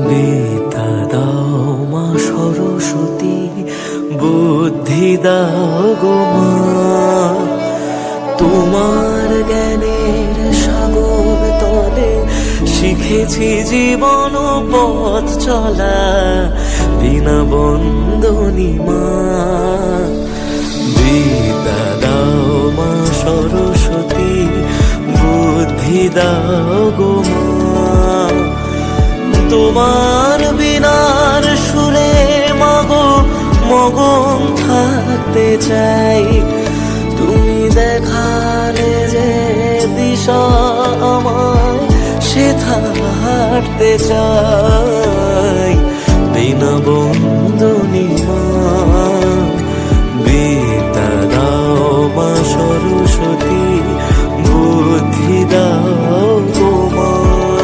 বিদ্যা দাও মা সরস্বতী, বুদ্ধি দাও গো মা। তোমার জ্ঞানের সাগর তলে শিখেছি জীবন পথ চলা, বিনা বন্দনী মা। বিদ্যা দাও মা সরস্বতী, বুদ্ধি দাও গো মা। তোমার বিনার সুরে মাগো মগন থাকতে চাই, তুমি দেখালে যে দিশা আমায় সেথা হাঁটতে চাই, বিনা বন্দনী মা।